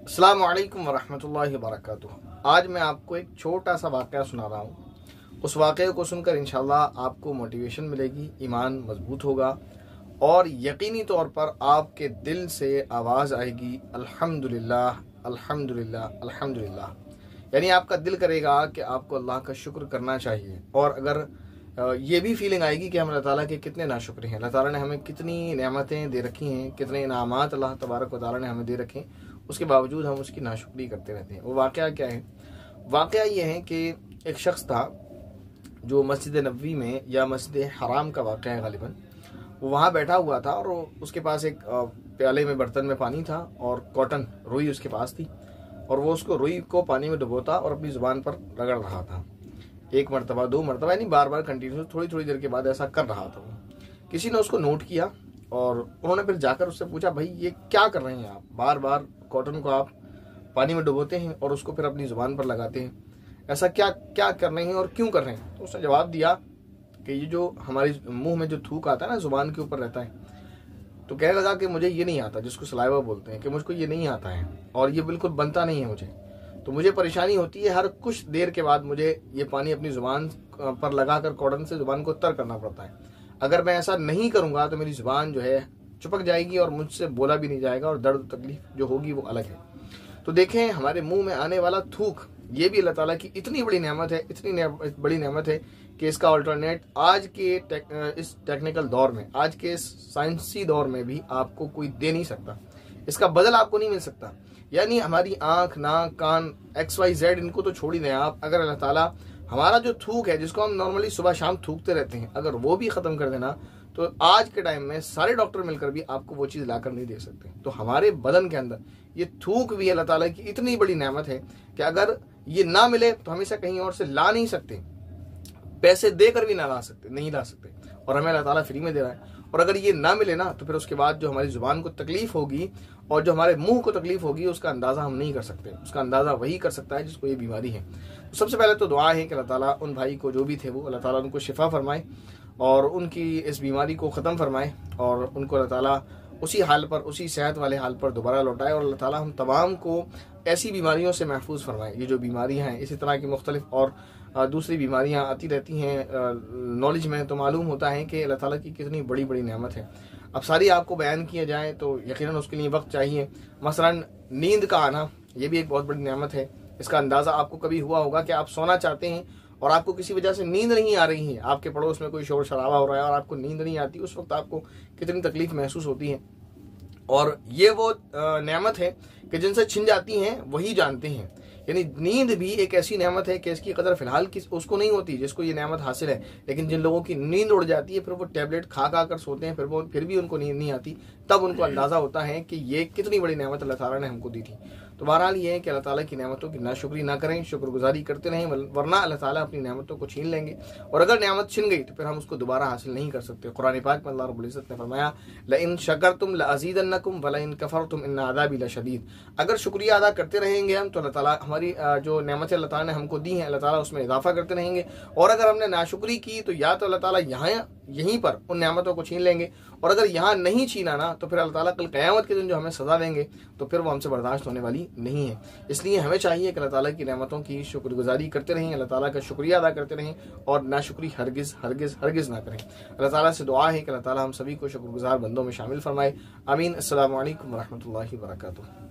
अस्सलामु अलैकुम वरहमतुल्लाहि वबरकातुहू। आज मैं आपको एक छोटा सा वाक़या सुना रहा हूँ। उस वाक़े को सुनकर इंशाअल्लाह आपको मोटिवेशन मिलेगी, ईमान मजबूत होगा और यकीनी तौर पर आपके दिल से आवाज़ आएगी अल्हम्दुलिल्लाह अल्हम्दुलिल्लाह अल्हम्दुलिल्लाह। यानी आपका दिल करेगा कि आपको अल्लाह का शुक्र करना चाहिए। और अगर ये भी फीलिंग आएगी कि हम अल्लाह ताला के कितने नाशुक्र हैं, अल्लाह ताला ने हमें कितनी नेमतें दे रखी हैं, कितने इनामात अल्लाह तबारक व तआला ने हमें दे रखे हैं, उसके बावजूद हम उसकी नाशुक्री करते रहते हैं। वो वाक़या क्या है? वाक़या ये है कि एक शख्स था जो मस्जिद नबवी में या मस्जिद हराम का वाक़या है गालिबन, वो वहाँ बैठा हुआ था और उसके पास एक प्याले में बर्तन में पानी था और कॉटन रुई उसके पास थी और वो उसको रुई को पानी में डुबोता और अपनी ज़ुबान पर रगड़ रहा था। एक मरतबा, दो मरतबा, यानी बार बार कंटिन्यूस थोड़ी थोड़ी देर के बाद ऐसा कर रहा था। वो किसी ने उसको नोट किया और उन्होंने फिर जाकर उससे पूछा, भाई ये क्या कर रहे हैं आप? बार बार कॉटन को आप पानी में डुबोते हैं और उसको फिर अपनी ज़ुबान पर लगाते हैं, ऐसा क्या क्या कर रहे हैं और क्यों कर रहे हैं? तो उसने जवाब दिया कि ये जो हमारे मुंह में जो थूक आता है ना, ज़ुबान के ऊपर रहता है, तो कहने लगा कि मुझे ये नहीं आता, जिसको सलाइवा बोलते हैं, कि मुझको ये नहीं आता है और ये बिल्कुल बनता नहीं है मुझे, तो मुझे परेशानी होती है। हर कुछ देर के बाद मुझे ये पानी अपनी ज़ुबान पर लगाकर कॉटन से ज़ुबान को तर करना पड़ता है। अगर मैं ऐसा नहीं करूँगा तो मेरी ज़ुबान जो है चिपक जाएगी और मुझसे बोला भी नहीं जाएगा और दर्द तकलीफ जो होगी वो अलग है। तो देखें, हमारे मुंह में आने वाला थूक ये भी अल्लाह ताला की इतनी बड़ी नेमत है, इतनी बड़ी नेमत है कि इसका अल्टरनेट आज के इस टेक्निकल दौर में, आज के साइंसी दौर में भी आपको कोई दे नहीं सकता। इसका बदल आपको नहीं मिल सकता। यानी हमारी आँख, नाक, कान, XYZ, इनको तो छोड़ ही दें आप। अगर अल्लाह ताला हमारा जो थूक है, जिसको हम नॉर्मली सुबह शाम थूकते रहते हैं, अगर वो भी ख़त्म कर देना तो आज के टाइम में सारे डॉक्टर मिलकर भी आपको वो चीज़ लाकर नहीं दे सकते। तो हमारे बदन के अंदर ये थूक भी अल्लाह ताला की इतनी बड़ी नेमत है कि अगर ये ना मिले तो हमेशा कहीं और से ला नहीं सकते, पैसे देकर भी ना ला सकते, नहीं ला सकते, और हमें अल्लाह ताला फ्री में दे रहा है। और अगर ये ना मिले ना तो फिर उसके बाद जो हमारी ज़ुबान को तकलीफ होगी और जो हमारे मुंह को तकलीफ होगी, उसका अंदाज़ा हम नहीं कर सकते। उसका अंदाज़ा वही कर सकता है जिसको ये बीमारी है। तो सबसे पहले तो दुआ है कि अल्लाह ताला उन भाई को, जो भी थे वो, अल्लाह ताला उनको शिफा फरमाए और उनकी इस बीमारी को ख़त्म फरमाए और उनको अल्लाह ताला उसी हाल पर, उसी सेहत वाले हाल पर दोबारा लौटाए। और अल्लाह ताला हम तमाम को ऐसी बीमारियों से महफूज फरमाए। ये जो बीमारियां हैं, इसी तरह की मुख्तलिफ और दूसरी बीमारियां आती रहती हैं। नॉलेज में तो मालूम होता है कि अल्लाह ताला की कितनी बड़ी बड़ी नेमत है। अब सारी आपको बयान किया जाए तो यकीनन उसके लिए वक्त चाहिए। मसलन नींद का आना, ये भी एक बहुत बड़ी नेमत है। इसका अंदाज़ा आपको कभी हुआ होगा कि आप सोना चाहते हैं और आपको किसी वजह से नींद नहीं आ रही है, आपके पड़ोस में कोई शोर शराबा हो रहा है और आपको नींद नहीं आती, उस वक्त आपको कितनी तकलीफ महसूस होती है। और ये वो नेमत है कि जिनसे छिन जाती हैं वही जानते हैं। यानी नींद भी एक ऐसी नेमत है कि इसकी कदर फिलहाल उसको नहीं होती जिसको ये नेमत हासिल है। लेकिन जिन लोगों की नींद उड़ जाती है, फिर वो टैबलेट खा कर सोते हैं, फिर भी उनको नींद नहीं आती, तब उनको अंदाज़ा होता है कि ये कितनी बड़ी नेमत अल्लाह ताला ने हमको दी थी। तो बहरहाल ये है कि अल्लाह ताला की नेमतों की नाशुक्री ना करें, शुक्रगुजारी करते रहें, वरना अल्लाह ताला अपनी नेमतों को छीन लेंगे और अगर नेमत छिन गई तो फिर हम उसको दोबारा हासिल नहीं कर सकते। कुरान पाक में अल्लाह रब्बुल इज़्ज़त ने फरमाया, लइन शकरतुम लअज़ीदन्नकुम वलइन कफरतुम इन्न अज़ाबी लशदीद। अगर शुक्रिया अदा करते रहेंगे हम तो अल्लाह ताला हमारी जो नेमतें अल्लाह ताला ने हमको दी हैं, अल्लाह ताला उसमें इजाफा करते रहेंगे। और अगर हमने नाशुक्री की तो या तो अल्लाह ताला यहीं पर उन नेमतों को छीन लेंगे, और अगर यहाँ नहीं छीना ना तो फिर अल्लाह ताला कल क़यामत के दिन जो हमें सज़ा देंगे तो फिर वो हमसे बर्दाश्त होने वाली नहीं है। इसलिए हमें चाहिए कि अल्लाह ताला की नेमतों की शुक्रगुजारी करते रहें, अल्लाह ताला का शुक्रिया अदा करते रहें और नाशुक्री हरगिज़ हरगिज़ हरगिज़ ना करें। अल्लाह ताला से दुआ है कि अल्लाह ताला हम सभी को शुक्रगुजार बंदों में शामिल फरमाए। आमीन। अस्सलामु अलैकुम वरहमतुल्लाहि वबरकातुहू।